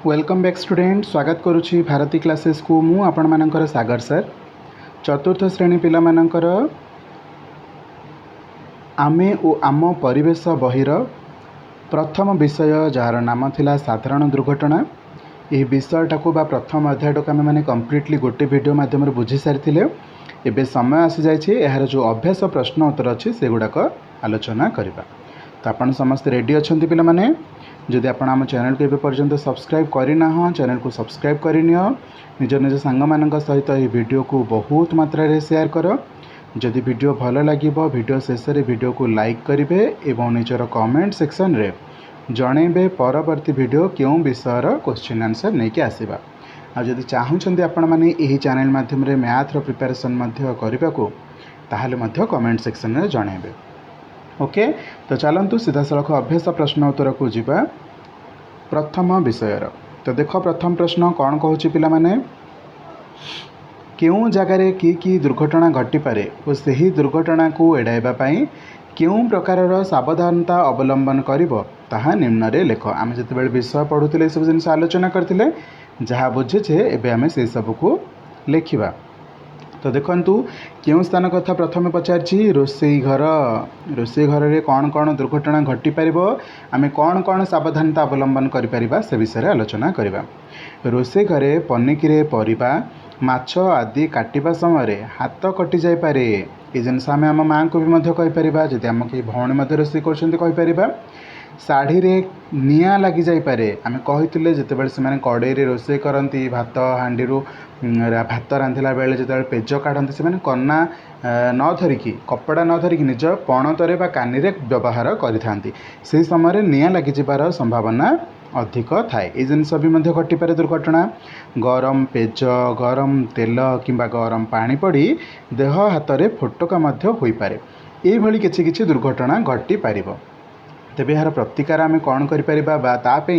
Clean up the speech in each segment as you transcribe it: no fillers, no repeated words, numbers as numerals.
Welcome back student स्वागत करुच्ची Bharti classes को मु आपण मानकर सागर सर चतुर्थ श्रेणी पिला मानकर आमे ओ आम परिवेश बहिर प्रथम विषय जार नाम थिला साधारण दुर्घटना। यह विषयटा को प्रथम अध्याय को आम कंप्लीटली गोटे वीडियो माध्यम बुझी सारी एबे समय आसी जाइए यार जो अभ्यास प्रश्न उत्तर अच्छी से गुड़ाक आलोचना करवा। तो आपण समस्त रेडी अच्छा पिला माने जदि आपण आम चैनल को एबे पर्यंत सब्सक्राइब करना चैनल को सब्सक्राइब करनियो निज निज सांग मान सहित यह वीडियो को बहुत मात्रा रे शेयर कर। जदि वीडियो भल लगे वीडियो शेष में वीडियो को लाइक करेंगे एवं निजर कमेंट सेक्शन रे जनइबे परवर्ती वीडियो क्यों विषयर क्वेश्चन आंसर नहीं कि आसवा। आदि चाहूँगी आपण मैंने यही चैनल माध्यम मैथ्र प्रिपेरेसन करने को ताहले मध्य कमेंट सेक्शन में जनइबे। ओके तो चलतु सीधा सड़क अभ्यास प्रश्न उत्तर को जीवा प्रथम विषयर। तो देख प्रथम प्रश्न कौन कहूँ पिला माने केउं जगार की दुर्घटना घटी पारे और सही दुर्घटना को एड़ाइबा पई केउं प्रकारर सावधानता अवलंबन करिवो ताहा निम्न रे लेख। आम जिते विषय पढ़ुले सब जिन आलोचना करथिले जहाँ बुझे एबे आमे से सब को लेखिबा। तो देखंतु केउं स्थान कथा प्रथम पचारछि रोसई घर। रोसई घर रे कौन कौन दुर्घटना घटी पारिबो आमे कौन कौन सावधानता अवलंबन करि परिबा से विषय आलोचना करिबा। रोसई घरे पनिकिरे परिबा माछ आदि काटिबा समय हाथ कटि जाय पारे। ये जिनस आम आम माँ को भी कहि परिबा जदि आम कि भौणी मध्य रोसई करछन्ती कहि परिबा। शाढ़ी रे निआं लगी जाय पारे आमे कहिथिले जेतेबेले से माने कड़े रे रोसई करंती भात हांडी रू भात रांधिला बेले जेतेबेले पेज काढंती से माने कन्ना न धरिकी कपड़ा न धरिकी निज पणतरे बा कानी रे व्यवहार करिथांती से समय निआं लगी जिबार संभावना अधिक थाए। ये जिनस भी घटी पारे दुर्घटना। गरम पेज गरम तेल किंबा गरम पानी पड़ी देह हाथ में फोटका होई पारे। ये भली किछि किछि दुर्घटना घटी पारिबो। तेबे यार प्रतिकार आम कौन करें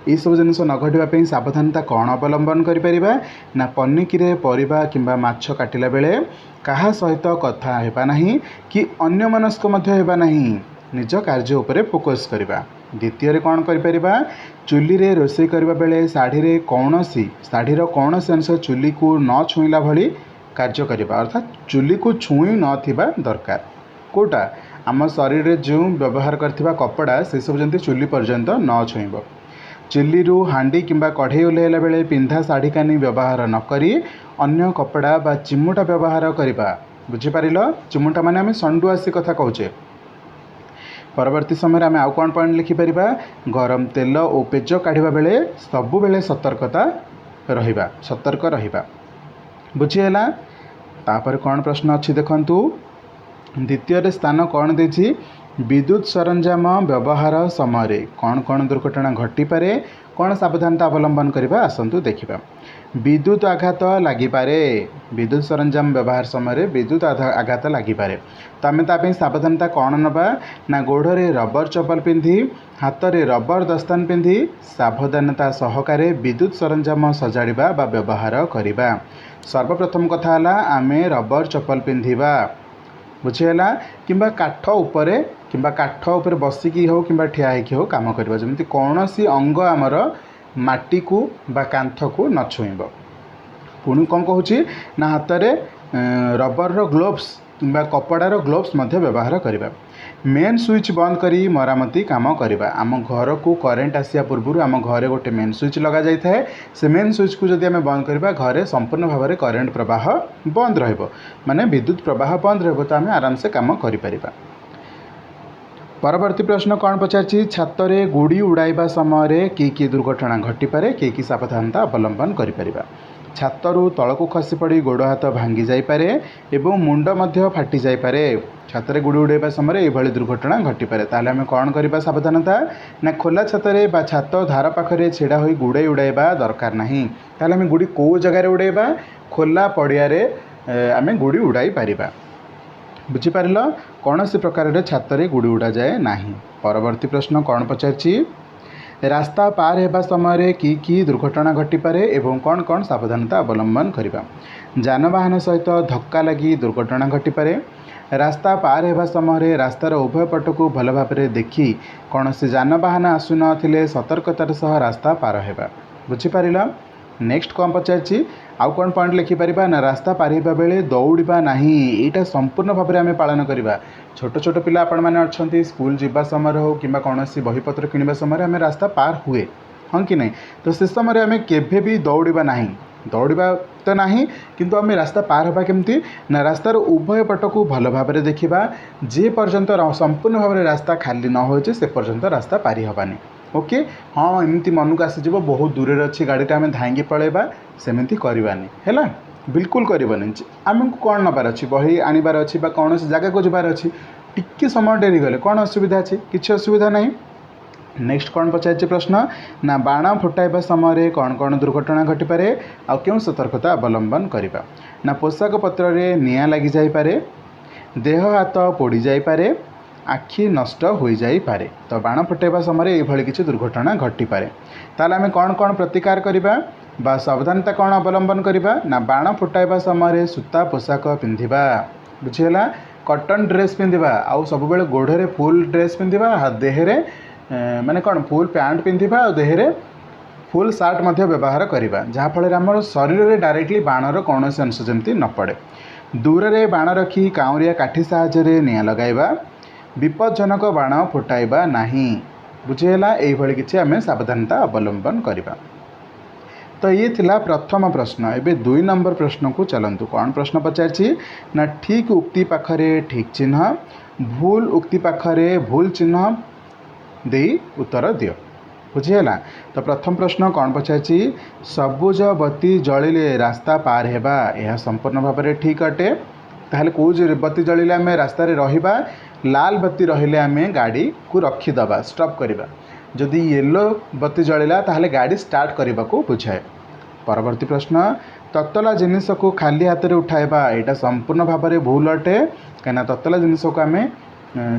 ये सब जिन न घटापी सावधानता कौन अवलंबन करें ना पनिकिरे परिबा किंबा माछ काटिला बेले कहा सहित कथा हेबा नहीं कि अन्य मनस्क हेबा नहीं निज कार्य उपरे फोकस करवा। द्वितीय कौन करिपरिबा चुली रे रोसई करबा बेले साढ़ी साढ़ीर कौन अंश चुली को न छुईला भली कार्य करवा अर्थात चुली को छुई न थिबा दरकार। कोटा आम शरीर रे जो व्यवहार करथिबा कपड़ा से सब जंती चुली पर्यंत न छुईब। चुली रू हांडी किंबा कढ़ई ओल्हेला बेले पिंधा साड़ी कानी व्यवहार न करी अन्य कपड़ा बा चिमुटा व्यवहार करवा। बुझिपारिल चिमुटा माने आम संडुआसी कथा कहूचे। परवर्ती समय आम आउ कौन पॉइंट लिखिपर गरम तेल और पेज काढ़ा बेले सबु बेले सतर्क रहिबा। बुझीगला। तापर कौन प्रश्न अच्छी देखंतु द्वितीय स्थान कौन देछि विद्युत सरंजाम व्यवहार समय कौन कौन दुर्घटना घटी पारे कौन सावधानता अवलंबन करबा आसंतु देखिबा। विद्युत आघात लगी पारे विद्युत सरंजाम व्यवहार समय विद्युत आघात लगी पारे तो आम तापी सावधानता कौन नबा ना गोड़े रबर चपल पिंधि हाथ में रबर दस्तान पिंधि सावधानता सहकारे विद्युत सरंजाम सजाड़ा बा व्यवहार करवा। सर्वप्रथम कथा है आमे रबर चपल पिंधिबा। बुझीगला किंबा काठ उपरे बसिकी हो किंबा ठिया होइकी हो काम करबा जमिति कौन सी अंग आमर माटी को बा कांथ को न छुईब। पुणी कौन कहूँ ना हाथ में रबर ग्लोव्स किंबा कपड़ार ग्लोव्स मध्य व्यवहार करवा। मेन स्विच बंद करी मरामती काम करवा। आम घर को करेन्ट आसिया पूर्व आम घरे गोटे मेन स्विच लगा जाए से मेन स्विच को जदि आम बंद करवा घरे संपूर्ण भाव में करेन्ट प्रवाह बंद रहिबो माने विद्युत प्रवाह बंद रहिबो तो आम आराम से काम करिपरिबा। परवर्ती प्रश्न कौन पचारछि छात रे गुड़ी उड़ाइबा समय की दुर्घटना घटी पारे की सावधानता अवलंबन करिपरिबा। छातरू तलकू खसी पड़ी गोड़ हाथ भांगी जाई पारे एवं मुंड मध्य फाटी जाई पारे। छात रे गुड़ी उड़ाइबा समय ये दुर्घटना घटी पारे ताले आम कौन करबा सावधानता ना खोला छात रे बा छात धार पाखरे छेड़ा होई गुड़े उड़ाइबा दरकार नहीं। ताले आम गुड़ी को जगार उड़ाइबा खोला पड़िया रे आम गुड़ी उड़ाई पारिबा। बुझीपारिल कौन सी प्रकार छात रे गुड़ी उड़ा जाए नहीं। परवर्ती प्रश्न कौन पचारछि रास्ता पार हेबा समय की दुर्घटना घटी पारे एवं कौन कौन सावधानता अवलंबन करवा। जानवाहन सहित धक्का लगी दुर्घटना घटी पारे। रास्ता पार हेबा समय रास्तार उभय पट को भल भाव देखी कौन सी जानवाहन आसु नथिले सतर्कतार सह रास्ता पार हेबा। बुझीपार नेक्स्ट कौन पचार आउ कौन पॉइंट लिखिपर ना रास्ता पारिबा बेले दौड़ा ना यहाँ संपूर्ण भाव में आम पालन करवा छोट छोट पिला आपण मैंने अच्छा स्कूल जावा समय हो कि कौन बहीपत्र किणवा समय आम रास्ता पार हुए हाँ कि नहीं तो से समय आम केभे भी दौड़ा ना दौड़ा तो ना किंतु आम रास्ता पार हवा केमती ना रास्तार उभय पट को भल भाव में देखा जे पर्यंत संपूर्ण भाव में रास्ता खाली न हो से पर्यंत रास्ता पारि हवानी ओके हाँ एमती मन को आसीज बहुत दूर अच्छी गाड़ीटा आम धाई पलैबा सेमती करवानी है बिल्कुल करवानी आमको कौन नबार अच्छी बही आनबार अच्छी कौन जगह को जबार अच्छी टिके समय डेरी गले कौन असुविधा अच्छी किसी असुविधा नहीं नेक्स्ट कौन पचार प्रश्न ना बाण फुटाइबा समय कौन कौन दुर्घटना घटीपे आ क्यों सतर्कता अवलंबन करवा ना पोशाक पत्र में निआं लगी जापे देह हाथ पोड़ी जापे आखि नष्ट हो जापे तो बाण फुटाइबा समय ये किसी दुर्घटना घटीपे ताल आम कौन कौन प्रतिकार करवा बा सावधानता कौन अवलंबन करवा ना बाण फुटाइबा समय सूता पोशाक पिंधिबा बुझीगला कॉटन ड्रेस पिंधिबा आउ सब बेले गोड़े फुल ड्रेस पिंधिबा देहरे माने कौन फुल पैंट पिंधिबा और देहरे फुल सार्ट मध्य व्यवहार करवा जहाँफल आम शरीर में डायरेक्टली बाणर कौन अंश जमी न पड़े दूर में बाण रखी काउरिया काठी साहाय्य निआं लगाइबा विपज्जनक बाण फुटाइबा नहीं बुझीगला यही किसी आम सावधानता अवलंबन करवा तो ये थिला प्रथम प्रश्न एबे 2 नंबर प्रश्न को चलतु कौन प्रश्न पचार ना ठीक उक्ति पाखरे ठीक चिन्ह भूल उक्ति पाखरे भूल चिन्ह दे उत्तर दियो बुझीगला तो प्रथम प्रश्न कौन पचार सबुज बत्ती जलिले रास्ता पार हेबा यह संपूर्ण भाव में ठीक अटे ताहले कौ बत्ती जलिले आम रास्तार रहिबा लाल बत्ती रहिले आम गाड़ी को रखीदबा स्टॉप करवा जदि येलो बत्ती जलिला ताहले गाड़ी स्टार्ट करने को बुझाए परवर्ती प्रश्न ततला जिनिस को खाली हाथ में उठाइबा यहाँ संपूर्ण भाव में भूल अटे कहीं ततला जिनिस को आम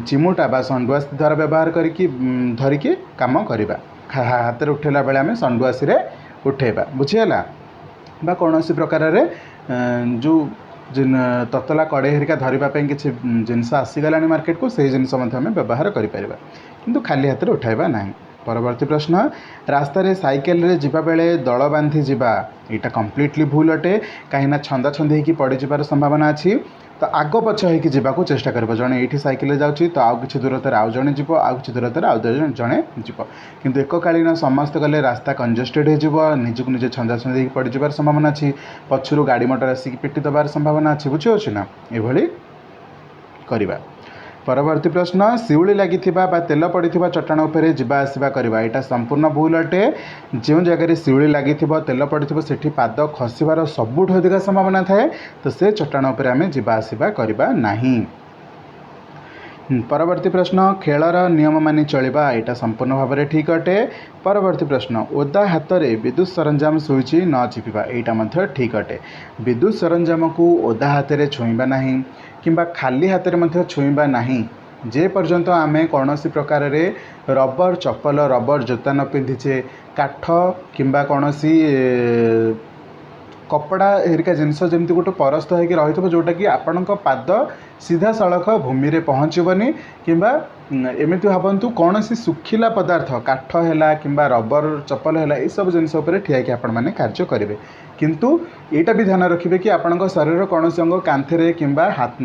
चिमुटा बा संडुआस द्वारा व्यवहार करके धरिकी काम करवा हाथ में उठेला बेले आम संडुआस उठेबा बुझीगला बा कौन प्रकार जो ततला कड़े हरिका धरवाई किसी जिनस आसीगला मार्केट को सही जिनस आम व्यवहार करें किंतु खाली हाथ में उठाइबा नहीं परवर्ती प्रश्न रास्ता रे साइकेल रे जिबा बेले दल बांधी जिबा यहाँ कम्प्लीटली भूल अटे कहीं छंदा छंदी होकर पड़ जाबार संभावना अच्छी तो आग पछ होकर जावाक चेष्टा कर जड़े ये साइकेल जाऊँगी तो आउ कि दूरतार आउ जड़े जीव आउ कि दूरतार आउ जड़े जीव किंतु एककालीन समस्त गले रास्ता कंजेस्टेड हो निजक निजे छंदा छंदी होकर पड़ जाबार संभावना अच्छी पछरू गाड़ी मोटर आसिक पिटी दबार संभावना अच्छी बुझी ना ये करवा परवर्ती प्रश्न शिउली लगी तेल पड़ी चट्टाण उपरे जीवा आसवा करवा यहाँ संपूर्ण भूल अटे जो जगह शिउली लगी तेल पड़ी से पाद खसबार सबुठ अधिक संभावना थाए तो से चट्टाण उपरे आम जीवा आसवा करवा नहीं परवर्ती प्रश्न खेलर नियम मानि चलवा यहाँ संपूर्ण भाव में ठीक अटे परवर्ती प्रश्न ओदा हाथ में विद्युत सरंजाम स्विच न चिपिबा यहाँ ठीक अटे विद्युत सरंजाम को ओदा हाथ में छुईबा नहीं किंबा खाली हाथ में छुईबा नहीं जे पर्यंत आम कौन प्रकार रबर चप्पल रबर जोता न पिंधिचे काठ किंबा कौन कपड़ा हेरिका जिनस जमी गोटे परस्त होकर रही जोटा कि आपण पाद सीधा सड़क भूमि रे पहुँचबनी किंबा एमती भावतु कौन सुखिला पदार्थ काठ है कि रबर चप्पल है ये सब जिनस ठिया आपण मैंने कार्य करेंगे किंतु यहाँ भी ध्यान रखिए कि आपण शरीर कौन अंग कांथे कि हाथ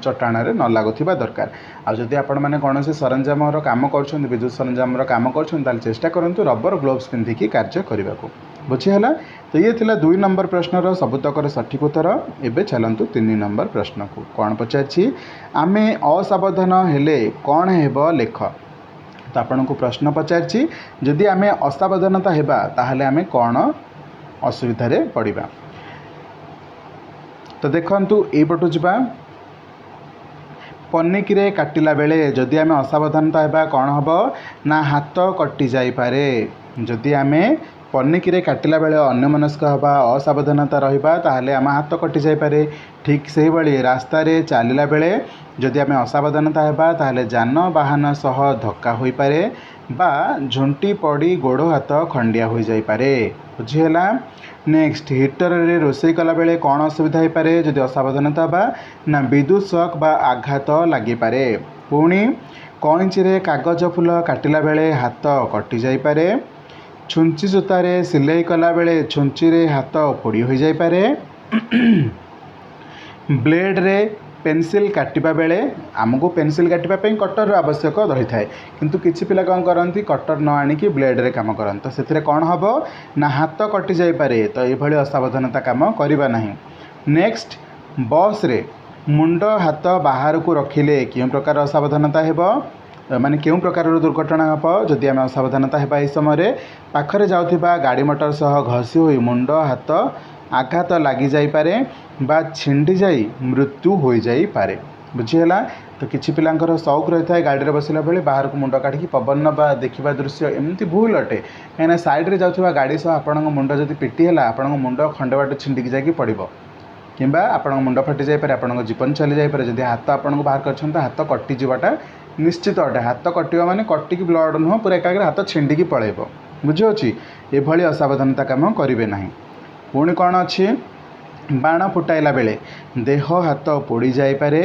चट्टाण न लगुवा दरकार आदि आपण मैंने कौन सरंजाम कम कर विद्युत सरंजाम कम कर चेष्टा करूँ रबर ग्लोव्स पिंधिकी कार्य करने को बुझीगला तो ये थिला 2 नंबर प्रश्नर सबुतकर सठिक उत्तर एवं चलतु 3 नंबर प्रश्न को कौन पचार आमे असावधान हेले कौन हेब लेख तो आपन को प्रश्न पचार जदि आमे असावधानता हेबा ताहले आमे कौन असुविधा रे पड़िबा तो देखंतु ए पटु जिबा पनिकी रे काटिला बेले जदि आमे असावधानता हेबा कौन हबो ना हाथ कटि जाई पारे जदि आमे पनिकी रे काटिला बेले अन्यमनस्क हवा असावधानता रहिबा ताहले आम हाथ कटि जाई पारे ठीक से भाई रास्ता रे चलिला बेले जदि आम असावधानता हेबा ताहले जानवाहन सह धक्का होई पारे बा झुंटी पड़ी गोड़ हाथ खंडिया हो जाई पारे बुझीगला नेक्स्ट हीटर रे रोषे कला बेले कौन असुविधा हो पारे जदि असावधानता बा ना विद्युत शॉक बा आघात लगी पारे पुणी कईची रे कागज फूल काटिला बेले हाथ कटि जाई पारे छुंची सूतारे सिलाई कला बेले छुंची रे हाथ पोड़ी हो जाई पारे। ब्लेड रे पेंसिल काटिबा बेले आमको पेंसिल काटिबा पई कटर आवश्यक रही थाए, किंतु किछि पिला कौन करती कटर न आनिकी ब्लेड रे काम करते, तो से कौन हम ना हाथ कटि जाई पारे, तो ये असावधानता काम करवा नहीं। नेक्स्ट बस रे मुंड हाथ बाहर को रखिले क्यों प्रकार असावधानता हेबो, माने क्यों प्रकार दुर्घटना हम जदि आम असावधानता हेबा। एई समय पाखरे जाउथिबा गाड़ी मोटर सह घसी होई मुंड हाथ आघात लगी जाई पारे बा छिंडी जाई मृत्यु हो जाई पारे। बुझीगला। तो किछि पिलांकर शौक रही है गाड़ी में बसला बेले बाहर को मुंड काढ़ी पवन नवा देखा दृश्य एमती भूल अटे, कहीं साइड रे जाउथिबा गाड़ी सह आपण मुंड जदि पिटी है आपण मुंड खंडे बाट छिंडिकी जाकि पड़ो किंबा आपण मुंड फाटी जाई पारे, आपण जीवन चली जाई पारे। जदि हाथ आपण बाहर कर हाथ कटि जावाटा निश्चित अटे, हाथ कटिवा माने कटिकी ब्लड नुह पूरा एकाग्र हाथ छिंडिकी पळेबो। बुझियोछि एभली असावधानता काम करिवे नाही। पुणी कौन अच्छी बाण फुटाइला बेले देह हाथ पोड़ी जाई पारे,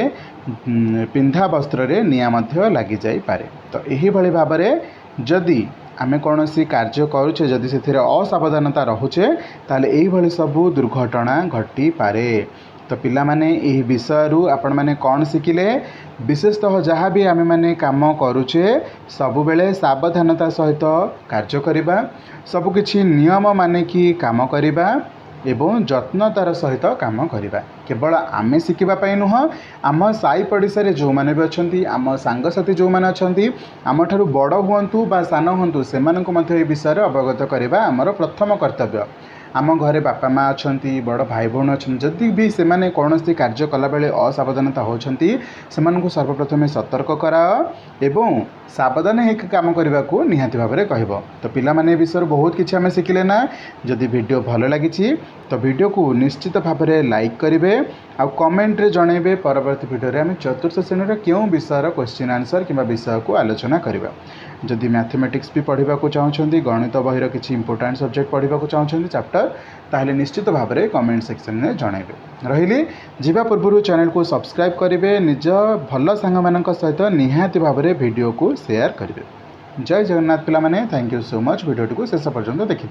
पिंधा वस्त्र रे निया मध्य लगी जाई पारे। तो यही भली भाव में जदि आमे कौन सी कार्य करुचे जदि से असावधानता रहुचे ताले यही भली सबू दुर्घटना घटी पारे। तो पिला माने यही विषय आपण माने कौन शिखिले, विशेषतः जहाँ भी आमे माने काम करुचे सबु बेले सावधानता सहित कार्य करिबा, सबु किछि नियम माने कि काम करिबा एवं जत्नतार सहित काम करिबा। केवल आमे शिखिबा पई नुह, आम साई पड़िशा रे जो माने भी अछंती, आम सांगसाथी जो माने अछंती, आम ठारू बड़ हुंतु बा सान हुंतु सेमानकु मध्य ए विषय रे अवगत करिबा आमर प्रथम कर्तव्य। आम घरे बापा माँ अच्छा बड़ भाई भौण अच्छा जदि भी से कौन कार्य कला बेले असावधानता होती से सर्वप्रथम सतर्क कराओ एवं सावधान होकर काम करने को निहाती भाव में कह। तो पिला माने विषय बहुत किसी आम शिखिले ना। जदि वीडियो भल लगी तो वीडियो को निश्चित भाव में लाइक करेंगे आ कमेंट रे जनइबे परवर्ती वीडियो रे आम चतुर्थ श्रेणी क्यों विषय क्वेश्चन आंसर कि विषय को आलोचना करवा। जदि मैथमेटिक्स भी पढ़ा चाहते गणित बहिर किसी इंपोर्टाट सब्जेक्ट पढ़ा चाहते चैप्टर ताहले निश्चित भाव में कमेंट सेक्शन में जनइबे। रही जीवा पूर्व चैनल को सब्सक्राइब करेंगे, निज भल सांग सहित निहाती भाव में वीडियो को शेयर करेंगे। जय जगन्नाथ पिला माने, thank you so much video को शेष पर्यंत देखि।